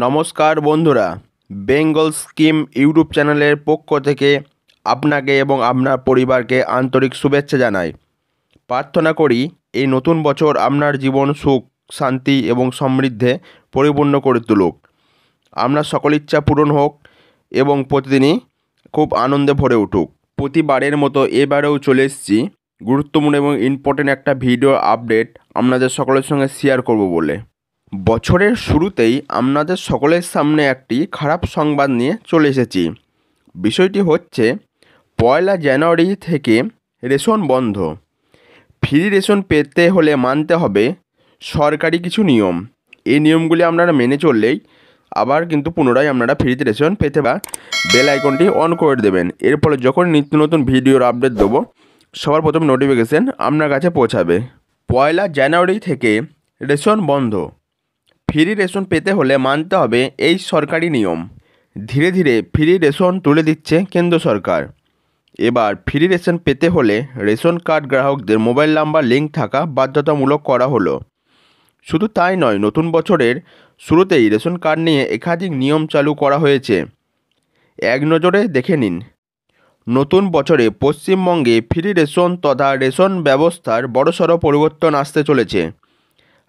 নমস্কার বন্ধুরা, Bengal scheme YouTube চ্যানেলের পক্ষ থেকে আপনাকে এবং আপনার পরিবারকে আন্তরিক শুভেচ্ছা জানাই। প্রার্থনা করি এই নতুন বছর আপনার জীবন সুখ, শান্তি এবং সমৃদ্ধে পরিপূর্ণ করে তুলুক। আপনার সকল ইচ্ছা পূরণ হোক এবং প্রতিদিনই খুব আনন্দে ভরে উঠুক। প্রতিবারের মতো এবারেও চলে এসেছি গুরুত্বপূর্ণ এবং ইম্পর্টেন্ট একটা ভিডিও আপডেট আপনাদের সকলের সঙ্গে শেয়ার করব বলে। বছরের শুরুতেই আপনাদের সকলের সামনে একটি খারাপ সংবাদ নিয়ে চলে এসেছি। বিষয়টি হচ্ছে 1 জানুয়ারি থেকে রেশন বন্ধ। ফ্রি রেশন পেতে হলে মানতে হবে সরকারি কিছু নিয়ম। এই নিয়মগুলি আপনারা মেনে চললেই আবার কিন্তু পুনরায় আপনারা ফ্রিতে রেশন পেতে বা বেল আইকনটি অন করে দেবেন। এর ফলে যখন নিত্য নতুন ভিডিওর আপডেট দেবো সবার প্রথম নোটিফিকেশান আপনার কাছে পৌঁছাবে। 1 জানুয়ারি থেকে রেশন বন্ধ। ফ্রি রেশন পেতে হলে মানতে হবে এই সরকারি নিয়ম। ধীরে ধীরে ফ্রি রেশন তুলে দিচ্ছে কেন্দ্র সরকার। এবার ফ্রি রেশন পেতে হলে রেশন কার্ড গ্রাহকদের মোবাইল নাম্বার লিঙ্ক থাকা বাধ্যতামূলক করা হলো। শুধু তাই নয়, নতুন বছরের শুরুতেই রেশন কার্ড নিয়ে একাধিক নিয়ম চালু করা হয়েছে। এক নজরে দেখে নিন। নতুন বছরে পশ্চিমবঙ্গে ফ্রি রেশন তথা রেশন ব্যবস্থার বড়সড় পরিবর্তন আসতে চলেছে।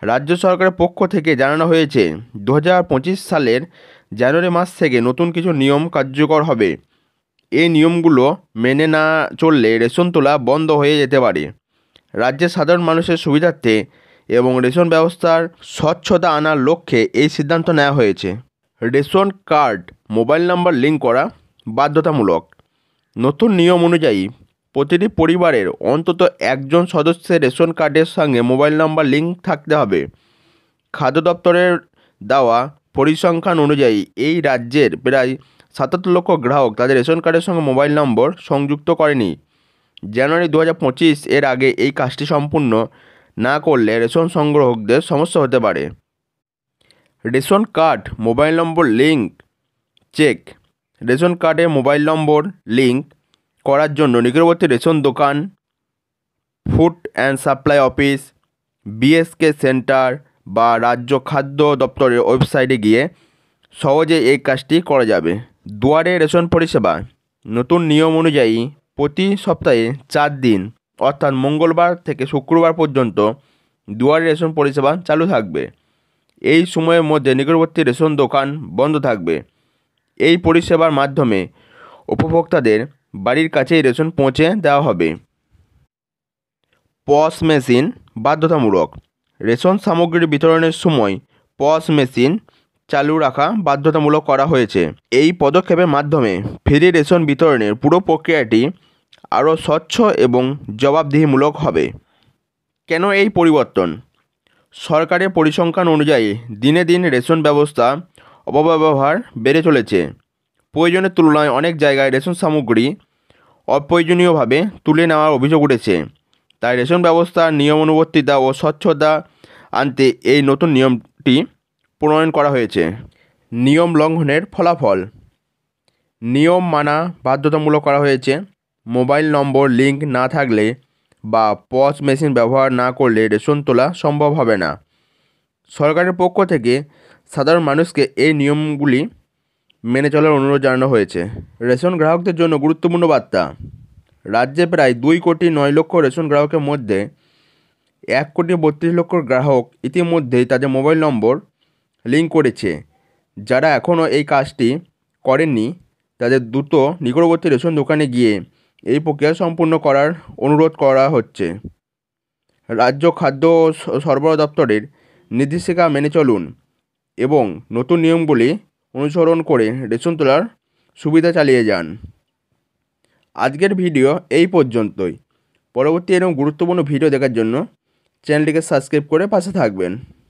রাজ্য সরকারের পক্ষ থেকে জানানো হয়েছে 2025 সালের জানুয়ারি মাস থেকে নতুন কিছু নিয়ম কার্যকর হবে। এই নিয়মগুলো মেনে না চললে রেশন তোলা বন্ধ হয়ে যেতে পারে। রাজ্যের সাধারণ মানুষের সুবিধার্থে এবং রেশন ব্যবস্থার স্বচ্ছতা আনার লক্ষ্যে এই সিদ্ধান্ত নেওয়া হয়েছে। Ration card mobile number link করা বাধ্যতামূলক। নতুন নিয়ম অনুযায়ী প্রতিটি পরিবারের অন্তত একজন সদস্যের রেশন কার্ডের সঙ্গে মোবাইল নাম্বার লিঙ্ক থাকতে হবে। খাদ্য দপ্তরের দেওয়া পরিসংখ্যান অনুযায়ী এই রাজ্যের প্রায় 77 লক্ষ গ্রাহক তাদের রেশন কার্ডের সঙ্গে মোবাইল নম্বর সংযুক্ত করেনি। জানুয়ারি 2025 এর আগে এই কাজটি সম্পূর্ণ না করলে রেশন সংগ্রাহকদের সমস্যা হতে পারে। Ration card mobile number link check. Ration কার্ডে মোবাইল নম্বর লিঙ্ক করার জন্য নিকটবর্তী রেশন দোকান, food and supply office, BSK centre বা রাজ্য খাদ্য দপ্তরের ওয়েবসাইটে গিয়ে সহজে এই কাজটি করা যাবে। দুয়ারে রেশন পরিষেবা। নতুন নিয়ম অনুযায়ী প্রতি সপ্তাহে 4 দিন অর্থাৎ মঙ্গলবার থেকে শুক্রবার পর্যন্ত দুয়ারে রেশন পরিষেবা চালু থাকবে। এই সময়ের মধ্যে নিকটবর্তী রেশন দোকান বন্ধ থাকবে। এই পরিষেবার মাধ্যমে উপভোক্তাদের বাড়ির কাছেই রেশন পৌঁছে দেওয়া হবে। পস মেশিন বাধ্যতামূলক। রেশন সামগ্রী বিতরণের সময় পস মেশিন চালু রাখা বাধ্যতামূলক করা হয়েছে। এই পদক্ষেপের মাধ্যমে ফ্রি রেশন বিতরণের পুরো প্রক্রিয়াটি আরও স্বচ্ছ এবং জবাবদিহিমূলক হবে। কেন এই পরিবর্তন? সরকারের পরিসংখ্যান অনুযায়ী দিনে দিন রেশন ব্যবস্থা অপব্যবহার বেড়ে চলেছে। প্রয়োজনের তুলনায় অনেক জায়গায় রেশন সামগ্রী অপ্রয়োজনীয়ভাবে তুলে নেওয়ার অভিযোগ উঠেছে। তাই রেশন ব্যবস্থার নিয়মানুবর্তিতা ও স্বচ্ছতা আনতে এই নতুন নিয়মটি প্রণয়ন করা হয়েছে। নিয়ম লঙ্ঘনের ফলাফল। নিয়ম মানা বাধ্যতামূলক করা হয়েছে। মোবাইল নম্বর লিঙ্ক না থাকলে বা পস মেশিন ব্যবহার না করলে রেশন তোলা সম্ভব হবে না। সরকারের পক্ষ থেকে সাধারণ মানুষকে এই নিয়মগুলি মেনে চলার অনুরোধ জানানো হয়েছে। রেশন গ্রাহকদের জন্য গুরুত্বপূর্ণ বার্তা। রাজ্যে প্রায় 2,09,00,000 রেশন গ্রাহকের মধ্যে 1,32,00,000 গ্রাহক ইতিমধ্যেই তাদের মোবাইল নম্বর লিঙ্ক করেছে। যারা এখনও এই কাজটি করেননি তাদের দ্রুত নিকটবর্তী রেশন দোকানে গিয়ে এই প্রক্রিয়া সম্পূর্ণ করার অনুরোধ করা হচ্ছে। রাজ্য খাদ্য ও সরবরাহ দপ্তরের নির্দেশিকা মেনে চলুন এবং নতুন নিয়মগুলি অনুসরণ করে রেশন তোলার সুবিধা চালিয়ে যান। আজকের ভিডিও এই পর্যন্তই। পরবর্তী এরকম গুরুত্বপূর্ণ ভিডিও দেখার জন্য চ্যানেলটিকে সাবস্ক্রাইব করে পাশে থাকবেন।